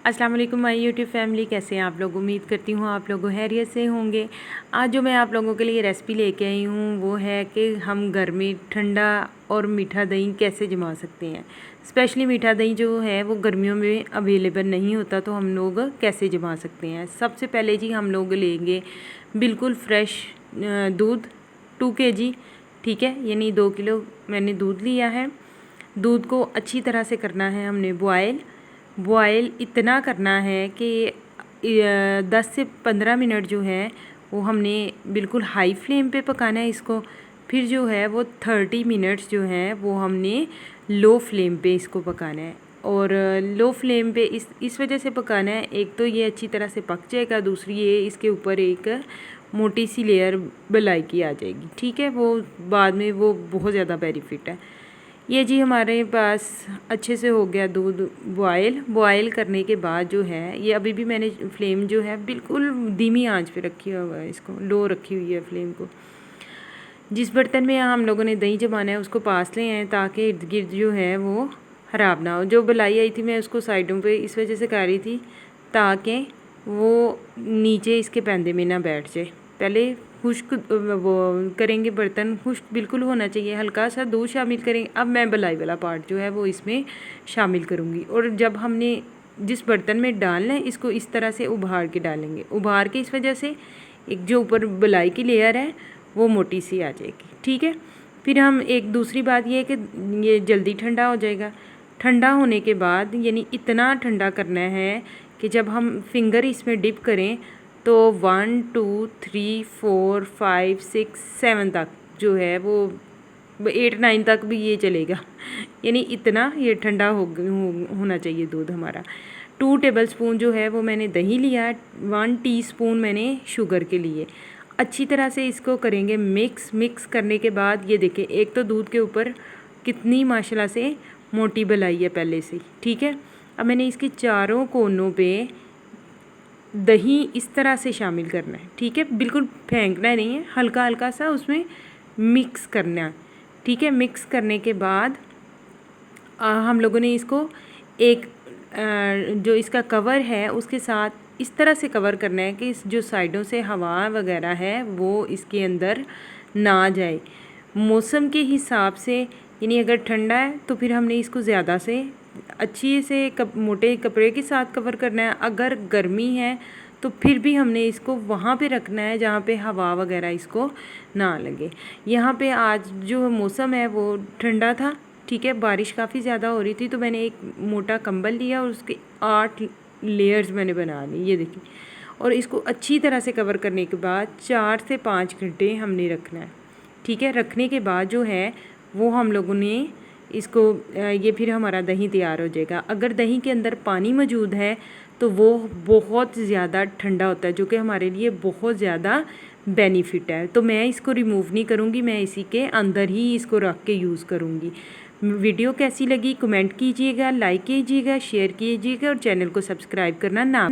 अस्सलाम वालेकुम my YouTube family, कैसे हैं आप लोग। उम्मीद करती हूँ आप लोग खैरियत से होंगे। आज जो मैं आप लोगों के लिए रेसिपी लेके आई हूँ वो है कि हम घर में ठंडा और मीठा दही कैसे जमा सकते हैं। स्पेशली मीठा दही जो है वो गर्मियों में अवेलेबल नहीं होता, तो हम लोग कैसे जमा सकते हैं। सबसे पहले जी हम लोग लेंगे बिल्कुल फ्रेश दूध 2 kg, ठीक है, यानी 2 किलो मैंने दूध लिया है। दूध को अच्छी तरह से करना है हमने बॉयल इतना करना है कि 10 से 15 मिनट जो है वो हमने बिल्कुल हाई फ्लेम पे पकाना है इसको। फिर जो है वो 30 मिनट्स जो है वो हमने लो फ्लेम पे इसको पकाना है। और लो फ्लेम पे इस वजह से पकाना है, एक तो ये अच्छी तरह से पक जाएगा, दूसरी ये इसके ऊपर एक मोटी सी लेयर मलाई की आ जाएगी, ठीक है। वो बाद में वो बहुत ज़्यादा बेनिफिट है। ये जी हमारे पास अच्छे से हो गया दूध बॉयल करने के बाद जो है ये अभी भी मैंने फ्लेम जो है बिल्कुल धीमी आंच पे रखी हुआ है, इसको लो रखी हुई है फ्लेम को। जिस बर्तन में हम लोगों ने दही जमाना है उसको पास ले आए ताकि इर्द गिर्द जो है वो ख़राब ना हो। जो बलाई आई थी मैं उसको साइडों पे इस वजह से कर रही थी ताकि वो नीचे इसके पैंदे में ना बैठ जाए। पहले खुश्क वो करेंगे, बर्तन खुश्क बिल्कुल होना चाहिए, हल्का सा दूध शामिल करेंगे। अब मैं बलाई वाला पार्ट जो है वो इसमें शामिल करूँगी। और जब हमने जिस बर्तन में डालना है इसको इस तरह से उभार के डालेंगे। उभार के इस वजह से एक जो ऊपर बलाई की लेयर है वो मोटी सी आ जाएगी, ठीक है। फिर हम एक दूसरी बात ये है कि ये जल्दी ठंडा हो जाएगा। ठंडा होने के बाद यानी इतना ठंडा करना है कि जब हम फिंगर इसमें डिप करें तो 1 2 3 4 5 6 7 तक जो है वो 8 9 तक भी ये चलेगा, यानी इतना ये ठंडा होना चाहिए दूध हमारा। 2 टेबलस्पून जो है वो मैंने दही लिया, 1 टीस्पून मैंने शुगर के लिए। अच्छी तरह से इसको करेंगे मिक्स करने के बाद ये देखिए एक तो दूध के ऊपर कितनी माशाल्लाह से मोटी बलाई है पहले से, ठीक है। अब मैंने इसके चारों कोनों पे दही इस तरह से शामिल करना है, ठीक है। बिल्कुल फेंकना नहीं है, हल्का हल्का सा उसमें मिक्स करना है, ठीक है। मिक्स करने के बाद हम लोगों ने इसको एक जो इसका कवर है उसके साथ इस तरह से कवर करना है कि इस जो साइडों से हवा वगैरह है वो इसके अंदर ना जाए। मौसम के हिसाब से यानी अगर ठंडा है तो फिर हमने इसको ज़्यादा से अच्छी से मोटे कपड़े के साथ कवर करना है। अगर गर्मी है तो फिर भी हमने इसको वहाँ पे रखना है जहाँ पे हवा वगैरह इसको ना लगे। यहाँ पे आज जो मौसम है वो ठंडा था, ठीक है। बारिश काफ़ी ज़्यादा हो रही थी तो मैंने एक मोटा कंबल लिया और उसके 8 लेयर्स मैंने बना ली, ये देखिए। और इसको अच्छी तरह से कवर करने के बाद 4 से 5 घंटे हमने रखना है, ठीक है। रखने के बाद जो है वो हम लोगों ने इसको ये फिर हमारा दही तैयार हो जाएगा। अगर दही के अंदर पानी मौजूद है तो वो बहुत ज़्यादा ठंडा होता है, जो कि हमारे लिए बहुत ज़्यादा बेनिफिट है। तो मैं इसको रिमूव नहीं करूँगी, मैं इसी के अंदर ही इसको रख के यूज़ करूँगी। वीडियो कैसी लगी कमेंट कीजिएगा, लाइक कीजिएगा, शेयर कीजिएगा और चैनल को सब्सक्राइब करना ना